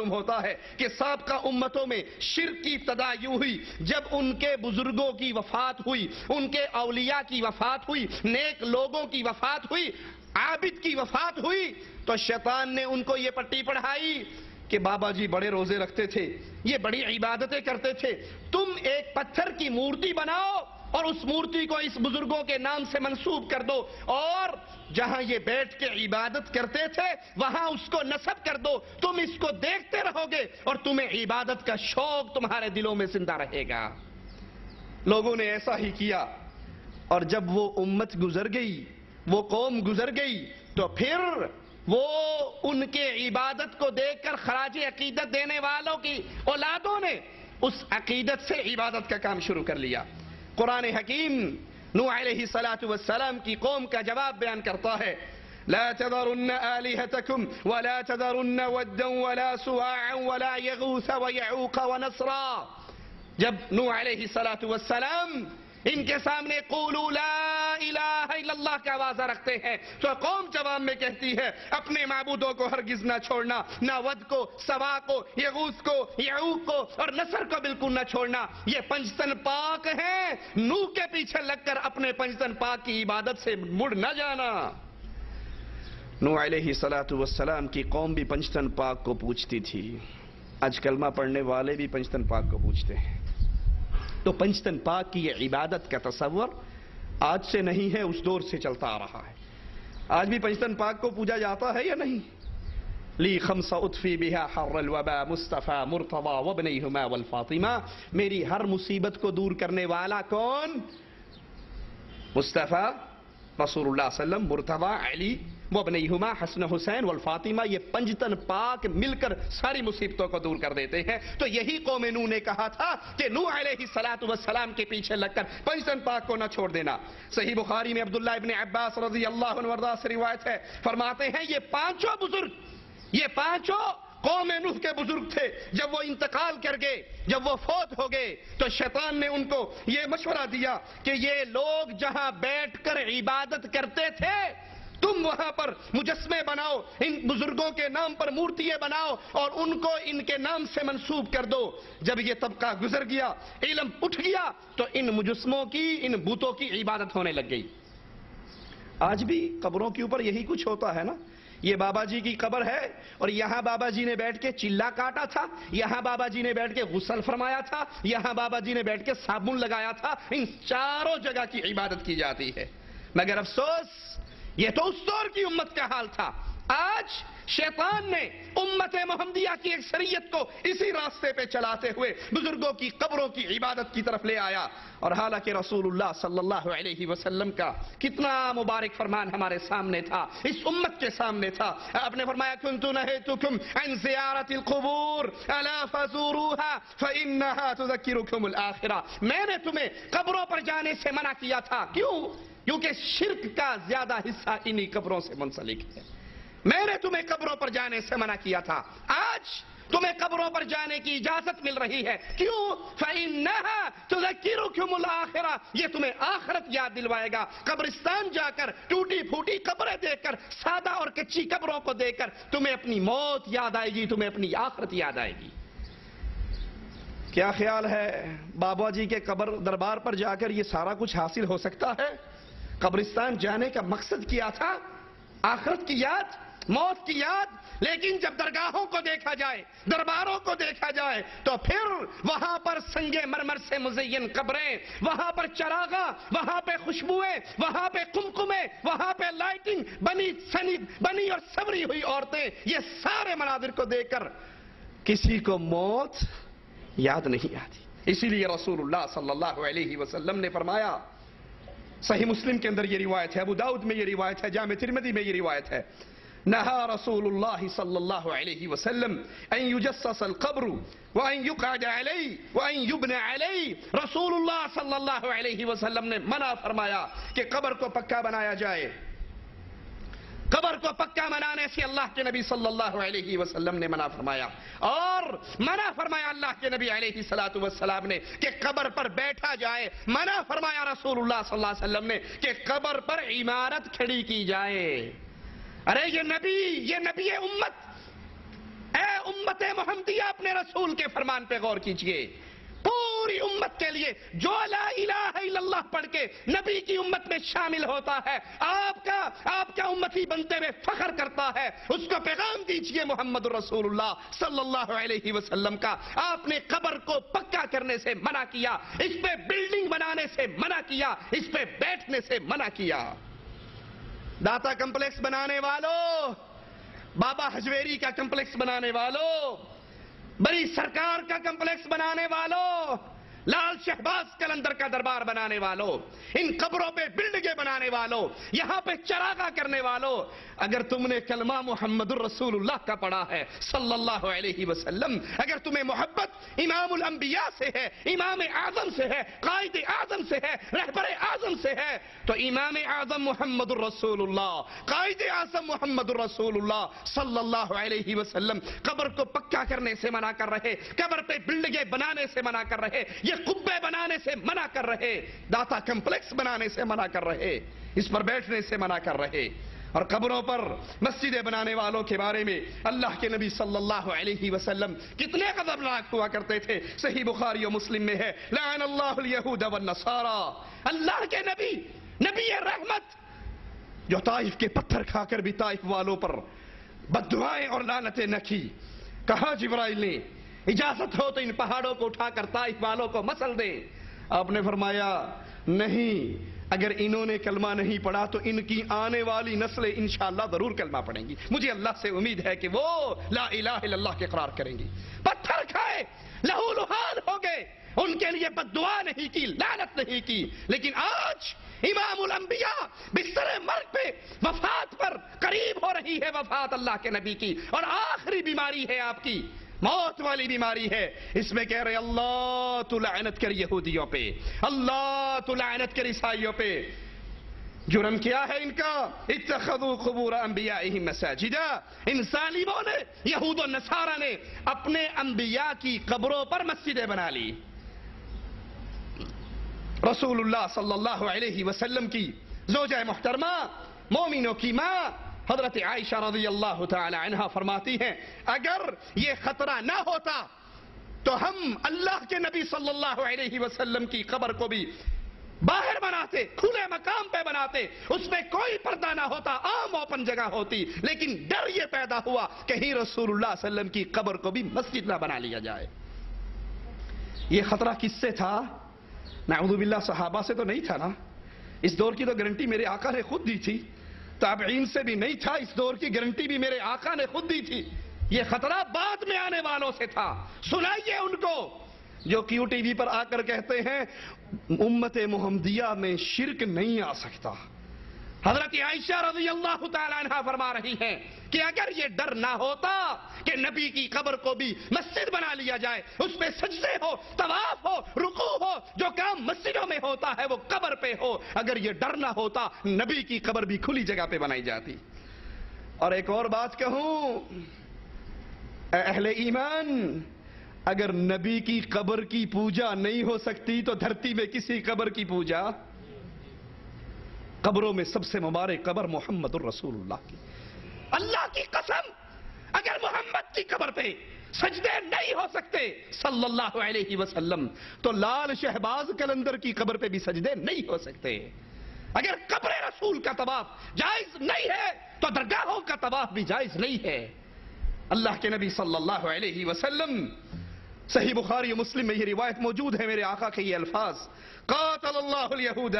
معلوم ہوتا ہے کہ سابقہ امتوں میں شرک کی ابتدا یوں ہوئی، جب ان کے بزرگوں کی وفات ہوئی، ان کے اولیاء کی وفات ہوئی، نیک لوگوں کی وفات ہوئی، عابد کی وفات ہوئی، تو شیطان نے ان کو یہ پٹی پڑھائی کہ بابا جی بڑے روزے رکھتے تھے، یہ بڑی عبادتیں کرتے تھے، تم ایک پتھر کی مورتی بناؤ اور اس مورتی کو اس بزرگوں کے نام سے منسوب کر دو، اور جہاں یہ بیٹھ کے عبادت کرتے تھے وہاں اس کو نصب کر دو، تم اس کو دیکھتے رہو گے اور تمہیں عبادت کا شوق تمہارے دلوں میں زندہ رہے گا۔ لوگوں نے ایسا ہی کیا، اور جب وہ امت گزر گئی، وہ قوم گزر گئی، تو پھر وہ ان کے عبادت کو دیکھ کر خراج عقیدت دینے والوں کی اولادوں نے اس عقیدت سے عبادت کا کام شروع کر لیا۔ قرآن حکیم نوح علیہ السلام کی قوم کا جواب بیان کرتا ہے، لا تذرن آلهتكم ولا تذرن ودا ولا سواعا ولا يغوث ويعوق ونسرا۔ جب نوح علیہ السلام ان کے سامنے قولوا لا الہ الا اللہ کا آوازہ رکھتے ہیں تو قوم جواب میں کہتی ہے اپنے معبودوں کو ہرگز نہ چھوڑنا، نہ ود کو، سوا کو، یغوث کو، یعوق کو اور نصر کو بالکل نہ چھوڑنا، یہ پنجتن پاک ہیں، نوح کے پیچھے لگ کر اپنے پنجتن پاک کی عبادت سے مڑ نہ جانا۔ نوح علیہ السلام کی قوم بھی پنجتن پاک کو پوچھتی تھی، آج کلمہ پڑھنے والے بھی پنجتن پاک کو پوچھتے ہیں۔ تو پنجتن پاک کی یہ عبادت کا تصور آج سے نہیں ہے، اس دور سے چلتا آ رہا ہے۔ آج بھی پنجتن پاک کو پوجا جاتا ہے یا نہیں؟ لی خمس اطفی بہا حر الوبا مصطفیٰ مرتضی وابنیہما والفاطمہ، میری ہر مصیبت کو دور کرنے والا کون؟ مصطفیٰ رسول اللہ صلی اللہ علیہ وسلم، مرتضی علی، وابنیہما حسن حسین والفاطمہ، یہ پنجتن پاک مل کر ساری مصیبتوں کو دور کر دیتے ہیں۔ تو یہی قوم نوح نے کہا تھا کہ نوح علیہ السلام کے پیچھے لگ کر پنجتن پاک کو نہ چھوڑ دینا۔ صحیح بخاری میں عبداللہ ابن عباس رضی اللہ عنہ وارضاہ سے روایت ہے، فرماتے ہیں یہ پانچوں بزرگ، یہ پانچوں قوم نوح کے بزرگ تھے، جب وہ انتقال کر گئے، جب وہ فوت ہو گئے تو شیطان نے ان کو یہ مشورہ دیا کہ یہ لوگ جہاں بیٹھ کر عبادت کرتے تھے تم وہاں پر مجسمے بناؤ، ان بزرگوں کے نام پر مورتیاں بناؤ اور ان کو ان کے نام سے منسوب کر دو۔ جب یہ طبقہ گزر گیا، علم اٹھ گیا، تو ان مجسموں کی، ان بتوں کی عبادت ہونے لگ گئی۔ آج بھی قبروں کے اوپر یہی کچھ ہوتا ہے نا، یہ بابا جی کی قبر ہے اور یہاں بابا جی نے بیٹھ کے چلا کاٹا تھا، یہاں بابا جی نے بیٹھ کے غسل فرمایا تھا، یہاں بابا جی نے بیٹھ کے صابن لگایا تھا، ان چاروں جگہ کی عبادت کی جاتی ہے۔ مگر افسوس یہ تو اس دور کی امت کا حال تھا۔ آج شیطان نے امت محمدیہ کی اکثریت کو اسی راستے پہ چلاتے ہوئے بزرگوں کی قبروں کی عبادت کی طرف لے آیا، اور حالانکہ رسول اللہ صلی اللہ علیہ وسلم کا کتنا مبارک فرمان ہمارے سامنے تھا، اس امت کے سامنے تھا۔ آپ نے فرمایا کنت نہیتکم عن زیارت القبور الا فزوروها فانها تذکرکم الآخرہ، میں نے تمہیں قبروں پر جانے سے منع کیا تھا، کیوں؟ کیونکہ شرک کا زیادہ حصہ انہی قبروں سے منسلک ہے۔ میں نے تمہیں قبروں پر جانے سے منع کیا تھا، آج تمہیں قبروں پر جانے کی اجازت مل رہی ہے، کیوں؟ فَإِنَّهَا تُذَكِّرُكُمُ الْآخِرَةَ، یہ تمہیں آخرت یاد دلوائے گا۔ قبرستان جا کر ٹوٹی پھوٹی قبریں دیکھ کر، سادہ اور کچی قبروں کو دیکھ کر تمہیں اپنی موت یاد آئے گی، تمہیں اپنی آخرت یاد آئے گی۔ کیا خیال ہے بابا جی کے قبر دربار پر جا کر یہ سارا کچھ حاصل ہو سکتا ہے؟ قبرستان جانے کا مقصد کیا تھا؟ آخرت کی یاد، موت کی یاد۔ لیکن جب درگاہوں کو دیکھا جائے، درباروں کو دیکھا جائے، تو پھر وہاں پر سنگ مرمر سے مزین قبریں، وہاں پر چراغاں، وہاں پہ خوشبوئیں، وہاں پہ قمقمے، وہاں پہ لائٹنگ، بنی اور سوری ہوئی عورتیں، یہ سارے مناظر کو دیکھ کر کسی کو موت یاد نہیں آتی۔ اسی لیے رسول اللہ صلی اللہ علیہ وسلم نے فرمایا، صحیح مسلم کے اندر یہ روایت ہے، ابو داؤد میں یہ روایت ہے، جامع ترمذی میں یہ روایت ہے، نہا رسول اللہ صلی اللہ علیہ وسلم ان یجسس القبر وان یقعد علی وان یبنى علی، رسول اللہ صلی اللہ علیہ وسلم نے منع فرمایا کہ قبر کو پکا بنایا جائے۔ قبر کو پکا بنانے سے اللہ کے نبی صلی اللہ علیہ وسلم نے منع فرمایا، اور منع فرمایا اللہ کے نبی علیہ السلام نے کہ قبر پر بیٹھا جائے، منع فرمایا رسول اللہ صلی اللہ علیہ وسلم نے کہ قبر پر عمارت کھڑی کی جائے۔ ارے یہ نبی امت، اے امت محمدیہ اپنے رسول کے فرمان پہ غور کیجئے، پوری امت کے لیے جو لا الہ الا اللہ پڑھ کے نبی کی امت میں شامل ہوتا ہے، آپ کا امتی بنتے ہوئے فخر کرتا ہے، اس کو پیغام دیجئے محمد رسول اللہ صلی اللہ علیہ وسلم کا۔ آپ نے قبر کو پکا کرنے سے منع کیا، اس پہ بلڈنگ بنانے سے منع کیا، اس پہ بیٹھنے سے منع کیا۔ داتا کمپلیکس بنانے والوں، بابا حجویری کا کمپلیکس بنانے والوں، بڑی سرکار کا کمپلیکس بنانے والوں، لال شہباز قلندر کا دربار بنانے والوں، ان قبروں پہ بلڈنگیں بنانے والوں، یہاں پہ چراغاں کرنے والوں، اگر تم نے کلمہ محمد الرسول اللہ کا پڑھا ہے صلی اللہ علیہ وسلم، اگر تمہیں محبت امام الانبیاء سے ہے، امام اعظم سے ہے، قائد اعظم سے ہے، رہبر اعظم سے ہے، تو امام اعظم محمد الرسول اللہ، قائد اعظم محمد الرسول اللہ صلی اللہ علیہ وسلم قبر کو پکا کرنے سے منع کر رہے، قبر پہ بلڈنگیں بنانے سے منع کر رہے، یہ قبے بنانے سے منع کر رہے، داتا کمپلیکس بنانے سے منع کر رہے، اس پر بیٹھنے سے منع کر رہے۔ اور قبروں پر مسجدیں بنانے والوں کے بارے میں اللہ کے نبی صلی اللہ علیہ وسلم کتنے غضبناک ہوا کرتے تھے۔ صحیح بخاری و مسلم میں ہے، لعن اللہ الیہود والنصارى، اللہ کے نبی رحمت جو طائف کے پتھر کھا کر بھی طائف والوں پر بددعائیں اور لعنتیں نہ کی۔ کہا جبرائیل نے اجازت ہو تو ان پہاڑوں کو اٹھا کر طائف والوں کو مسل دے۔ آپ نے فرمایا نہیں، اگر انہوں نے کلمہ نہیں پڑھا تو ان کی آنے والی نسلیں انشاءاللہ ضرور کلمہ پڑھیں گی، مجھے اللہ سے امید ہے کہ وہ لا الہ الا اللہ کے اقرار کریں گی۔ پتھر کھائے، لہو لہان ہو گئے، ان کے لیے بددعا نہیں کی، لعنت نہیں کی، لیکن آج امام الانبیاء بستر مرگ پہ وفات پر قریب ہو رہی ہے وفات اللہ کے نبی کی، اور آخری بیماری ہے آپ کی، موت والی بیماری ہے، اس میں کہہ رہے اللہ تو لعنت کر یہودیوں پہ، اللہ تو لعنت کر عیسائیوں پہ۔ جرم کیا ہے ان کا؟ اتخذوا قبور انبیائہم مساجدا، ان ظالموں نے، یہود و نصارہ نے اپنے انبیاء کی قبروں پر مسجدیں بنا لی۔ رسول اللہ صلی اللہ علیہ وسلم کی زوجہ محترمہ، مومنوں کی ماں حضرت عائشہ رضی اللہ تعالی عنہا فرماتی ہیں اگر یہ خطرہ نہ ہوتا تو ہم اللہ کے نبی صلی اللہ علیہ وسلم کی قبر کو بھی باہر بناتے، کھلے مقام پہ بناتے، اس میں کوئی پردہ نہ ہوتا، عام اوپن جگہ ہوتی، لیکن ڈر یہ پیدا ہوا کہیں رسول اللہ صلی اللہ علیہ وسلم کی قبر کو بھی مسجد نہ بنا لیا جائے۔ یہ خطرہ کس سے تھا؟ نعوذ باللہ صحابہ سے تو نہیں تھا نا، اس دور کی تو گارنٹی میرے آقا نے خود دی تھی، تابعین سے بھی نہیں تھا، اس دور کی گارنٹی بھی میرے آقا نے خود دی تھی۔ یہ خطرہ بعد میں آنے والوں سے تھا، سنائیے ان کو جو کیو ٹی وی پر آ کر کہتے ہیں امت محمدیہ میں شرک نہیں آ سکتا۔ حضرت عائشہ رضی اللہ تعالی عنہ فرما رہی ہیں کہ اگر یہ ڈر نہ ہوتا کہ نبی کی قبر کو بھی مسجد بنا لیا جائے، اس پہ سجدے ہو، طواف ہو، رکوع ہو، جو کام مسجدوں میں ہوتا ہے وہ قبر پہ ہو، اگر یہ ڈر نہ ہوتا نبی کی قبر بھی کھلی جگہ پہ بنائی جاتی۔ اور ایک اور بات کہوں، اے اہل ایمان، اگر نبی کی قبر کی پوجا نہیں ہو سکتی تو دھرتی میں کسی قبر کی پوجا؟ قبروں میں سب سے مبارک قبر محمد الرسول اللہ کی، اللہ کی قسم اگر محمد کی قبر پہ سجدے نہیں ہو سکتے صلی اللہ علیہ وسلم تو لال شہباز قلندر کی قبر پہ بھی سجدے نہیں ہو سکتے۔ اگر قبر رسول کا طواف جائز نہیں ہے تو درگاہوں کا طواف بھی جائز نہیں ہے۔ اللہ کے نبی صلی اللہ علیہ وسلم، صحیح بخاری و مسلم میں یہ روایت موجود ہے، میرے آقا کے یہ الفاظ، قاتل اللہ الیہود،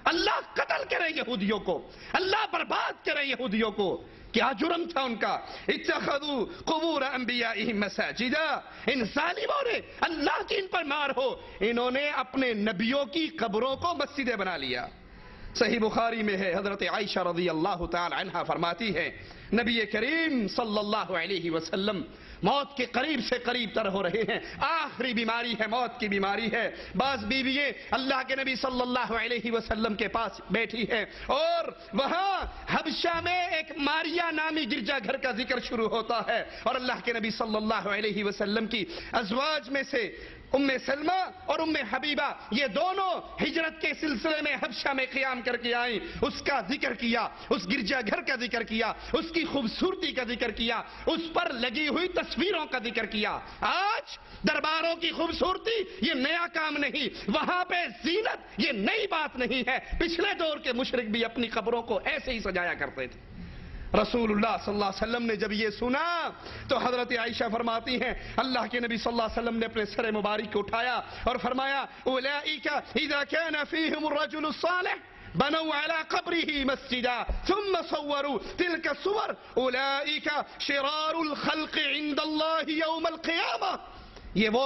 اللہ قتل کرے یہودیوں کو، اللہ برباد کرے یہودیوں کو۔ کیا جرم تھا ان کا؟ اتخذوا قبور انبیائہم مساجدا، ان ظالموں نے، اللہ کی ان پر مار ہو، انہوں نے اپنے نبیوں کی قبروں کو مسجدیں بنا لیا۔ صحیح بخاری میں ہے، حضرت عائشہ رضی اللہ تعالی عنہا فرماتی ہے نبی کریم صلی اللہ علیہ وسلم موت کے قریب سے قریب تر ہو رہے ہیں، آخری بیماری ہے، موت کی بیماری ہے۔ بعض بیوییں اللہ کے نبی صلی اللہ علیہ وسلم کے پاس بیٹھی ہیں اور وہاں حبشہ میں ایک ماریا نامی گرجا گھر کا ذکر شروع ہوتا ہے، اور اللہ کے نبی صلی اللہ علیہ وسلم کی ازواج میں سے ام سلمہ اور ام حبیبہ یہ دونوں ہجرت کے سلسلے میں حبشہ میں قیام کر کے آئیں، اس کا ذکر کیا، اس گرجا گھر کا ذکر کیا، اس کی خوبصورتی کا ذکر کیا، اس پر لگی ہوئی تصویروں کا ذکر کیا۔ آج درباروں کی خوبصورتی یہ نیا کام نہیں، وہاں پہ زینت یہ نئی بات نہیں ہے، پچھلے دور کے مشرک بھی اپنی قبروں کو ایسے ہی سجایا کرتے تھے۔ رسول اللہ صلی اللہ علیہ وسلم نے جب یہ سنا تو حضرت عائشہ فرماتی ہیں اللہ کے نبی صلی اللہ علیہ وسلم نے اپنے سر مبارک کو اٹھایا اور فرمایا اولئک اذا كان فيهم الرجل الصالح بنوا على قبره مسجدا ثم صوروا تلك الصور اولئک شرار الخلق عند الله يوم القيامة۔ یہ وہ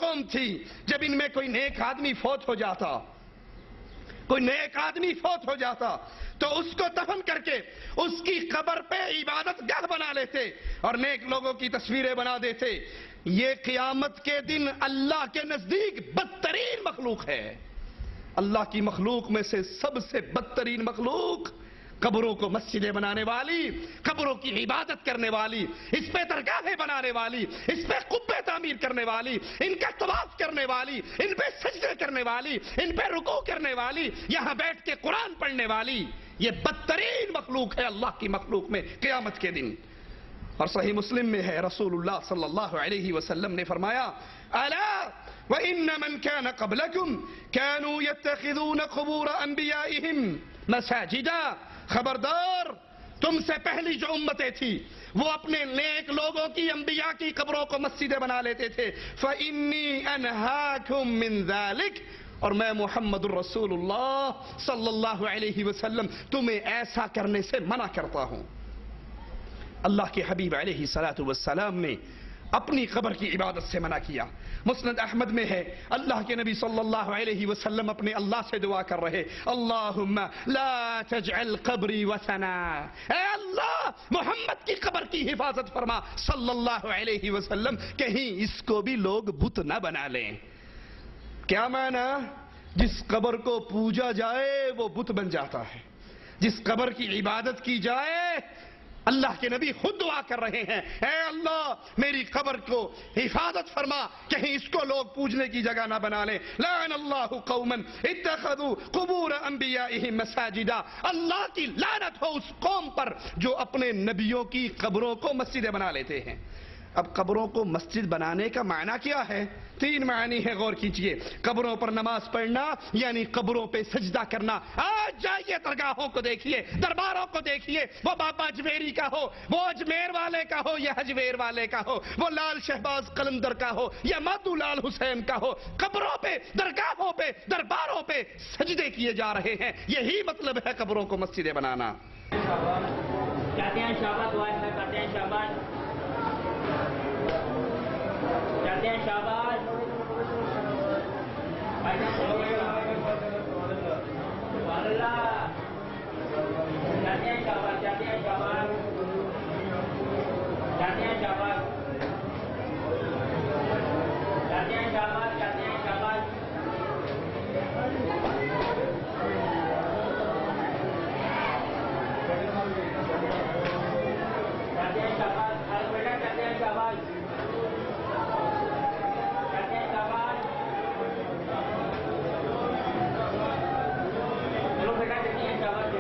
قوم تھی جب ان میں کوئی نیک آدمی فوت ہو جاتا تو اس کو دفن کر کے اس کی قبر پہ عبادت گاہ بنا لیتے اور نیک لوگوں کی تصویریں بنا دیتے۔ یہ قیامت کے دن اللہ کے نزدیک بدترین مخلوق ہے۔ اللہ کی مخلوق میں سے سب سے بدترین مخلوق قبروں کو مسجدیں بنانے والی، قبروں کی عبادت کرنے والی، اس پہ درگاہیں بنانے والی، اس پہ قبے تعمیر کرنے والی، ان کا طواف کرنے والی، ان پہ سجدے کرنے والی، ان پہ رکوع کرنے والی، یہاں بیٹھ کے قرآن پڑھنے والی، یہ بدترین مخلوق ہے اللہ کی مخلوق میں قیامت کے دن۔ اور صحیح مسلم میں ہے رسول اللہ صلی اللہ علیہ وسلم نے فرمایا الا وان من كان قبلكم كانوا يتخذون قبور انبيائهم مساجدا، خبردار تم سے پہلی جو امتیں تھی وہ اپنے نیک لوگوں کی انبیاء کی قبروں کو مسجدیں بنا لیتے تھے۔ فإني أنهاكم من ذلك، اور میں محمد الرسول اللہ صلی اللہ علیہ وسلم تمہیں ایسا کرنے سے منع کرتا ہوں۔ اللہ کے حبیب علیہ السلام نے اپنی قبر کی عبادت سے منع کیا۔ مسند احمد میں ہے اللہ کے نبی صلی اللہ علیہ وسلم اپنے اللہ سے دعا کر رہے اللہم لا تجعل قبری وثنا، اے اللہ محمد کی قبر کی حفاظت فرما صلی اللہ علیہ وسلم، کہیں اس کو بھی لوگ بت نہ بنا لیں۔ کیا معنی؟ جس قبر کو پوجا جائے وہ بت بن جاتا ہے، جس قبر کی عبادت کی جائے اللہ کے نبی خود دعا کر رہے ہیں اے اللہ میری قبر کو حفاظت فرما، کہیں اس کو لوگ پوجنے کی جگہ نہ بنا لیں۔ لعن اللہ قوما اتخذوا قبور انبیائهم مساجدا، اللہ کی لعنت ہو اس قوم پر جو اپنے نبیوں کی قبروں کو مسجدیں بنا لیتے ہیں۔ اب قبروں کو مسجد بنانے کا معنی کیا ہے؟ 3 معنی ہے، غور کیجئے۔ قبروں پر نماز پڑھنا یعنی قبروں پہ سجدہ کرنا۔ آج جائیے درگاہوں کو دیکھیے، درباروں کو دیکھیے، وہ بابا اجمیری کا ہو، وہ اجمیر والے کا ہو یا اجمیر والے کا ہو، وہ لال شہباز قلندر کا ہو یا مادو لال حسین کا ہو، قبروں پہ، درگاہوں پہ، درباروں پہ سجدے کیے جا رہے ہیں۔ یہی مطلب ہے قبروں کو مسجدیں بنانا۔ کہتے ہیں شاباش، دعا کرتے ہیں شاباش، کہتے ہیں شاباش، اللہ کہتے ہیں شاباش، کہتے ہیں شاباش، کہتے ہیں شاباش، کہتے ہیں شاباش، کہتے ہیں شاباش، کہتے ہیں شاباش، ہر بیٹا کہتے ہیں شاباش، کہتے ہیں شاباش، چلو بیٹا کہتے ہیں شاباش،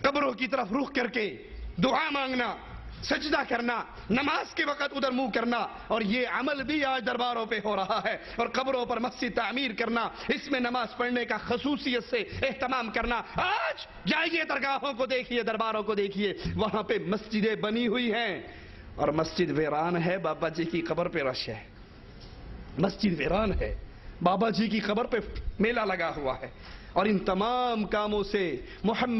قبروں کی طرف رخ کر کے دعا مانگنا، سجدہ کرنا، نماز کے وقت ادھر منہ کرنا، اور یہ عمل بھی آج درباروں پہ ہو رہا ہے۔ اور قبروں پر مسجد تعمیر کرنا، اس میں نماز پڑھنے کا خصوصیت سے اہتمام کرنا۔ آج جائیے درگاہوں کو دیکھیے، درباروں کو دیکھیے، وہاں پہ مسجدیں بنی ہوئی ہیں اور مسجد ویران ہے، بابا جی کی قبر پہ رش ہے۔ مسجد ویران ہے، بابا جی کی قبر پہ میلہ لگا ہوا ہے، اور ان تمام کاموں سے محمد